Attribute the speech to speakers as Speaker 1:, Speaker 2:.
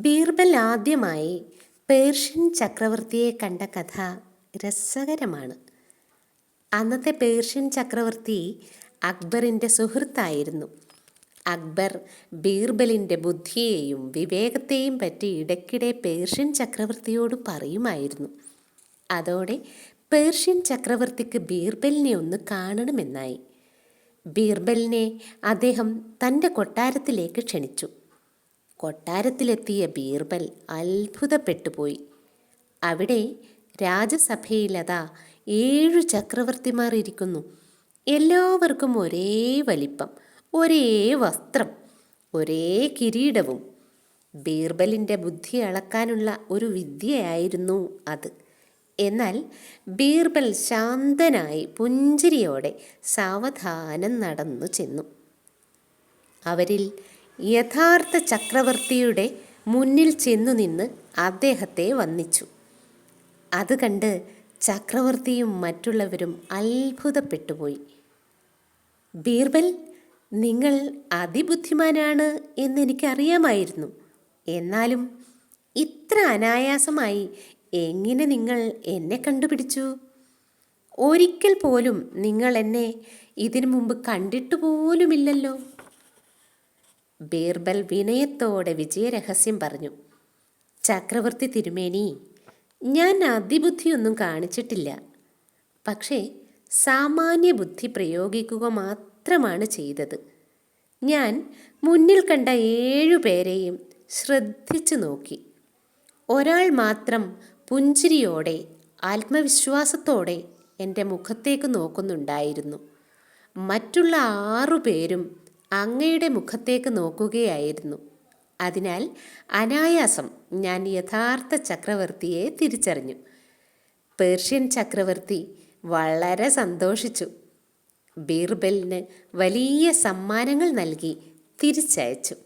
Speaker 1: ബീർബൽ ആദ്യമായി പേർഷ്യൻ ചക്രവർത്തിയെ കണ്ട കഥ രസകരമാണ്. അന്നത്തെ പേർഷ്യൻ ചക്രവർത്തി അക്ബറിൻ്റെ സുഹൃത്തായിരുന്നു. അക്ബർ ബീർബലിൻ്റെ ബുദ്ധിയെയും വിവേകത്തെയും പറ്റി ഇടയ്ക്കിടെ പേർഷ്യൻ ചക്രവർത്തിയോട് പറയുമായിരുന്നു. അതോടെ പേർഷ്യൻ ചക്രവർത്തിക്ക് ബീർബലിനെ ഒന്ന് കാണണമെന്നായി. ബീർബലിനെ അദ്ദേഹം തൻ്റെ കൊട്ടാരത്തിലേക്ക് ക്ഷണിച്ചു. കൊട്ടാരത്തിലെത്തിയ ബീർബൽ അത്ഭുതപ്പെട്ടുപോയി. അവിടെ രാജസഭയിലതാ 7 ചക്രവർത്തിമാർ ഇരിക്കുന്നു. എല്ലാവർക്കും ഒരേ വലിപ്പം, ഒരേ വസ്ത്രം, ഒരേ കിരീടവും. ബീർബലിൻ്റെ ബുദ്ധി അളക്കാനുള്ള ഒരു വിദ്യയായിരുന്നു അത്. എന്നാൽ ബീർബൽ ശാന്തനായി പുഞ്ചിരിയോടെ സാവധാനം നടന്നു ചെന്നു. അവരിൽ യഥാർത്ഥ ചക്രവർത്തിയുടെ മുന്നിൽ ചെന്നു നിന്ന് അദ്ദേഹത്തെ വന്ദിച്ചു. അത് കണ്ട് ചക്രവർത്തിയും മറ്റുള്ളവരും അത്ഭുതപ്പെട്ടുപോയി. ബീർബൽ, നിങ്ങൾ അതിബുദ്ധിമാനാണ് എന്നെനിക്കറിയാമായിരുന്നു. എന്നാലും ഇത്ര അനായാസമായി എങ്ങനെ നിങ്ങൾ എന്നെ കണ്ടുപിടിച്ചു? ഒരിക്കൽ പോലും നിങ്ങൾ എന്നെ ഇതിനു മുമ്പ് കണ്ടിട്ട് പോലുമില്ലല്ലോ. ബീർബൽ വിനയത്തോടെ വിജയരഹസ്യം പറഞ്ഞു. ചക്രവർത്തി തിരുമേനി, ഞാൻ അതിബുദ്ധിയൊന്നും കാണിച്ചിട്ടില്ല. പക്ഷേ സാമാന്യ ബുദ്ധി പ്രയോഗിക്കുക മാത്രമാണ് ചെയ്തത്. ഞാൻ മുന്നിൽ കണ്ട 7 പേരെയും ശ്രദ്ധിച്ചു നോക്കി. ഒരാൾ മാത്രം പുഞ്ചിരിയോടെ ആത്മവിശ്വാസത്തോടെ എൻ്റെ മുഖത്തേക്ക് നോക്കുന്നുണ്ടായിരുന്നു. മറ്റുള്ള 6 പേരും അങ്ങയുടെ മുഖത്തേക്ക് നോക്കുകയായിരുന്നു. അതിനാൽ അനായാസം ഞാൻ യഥാർത്ഥ ചക്രവർത്തിയെ തിരിച്ചറിഞ്ഞു. പേർഷ്യൻ ചക്രവർത്തി വളരെ സന്തോഷിച്ചു. ബീർബലിന് വലിയ സമ്മാനങ്ങൾ നൽകി തിരിച്ചയച്ചു.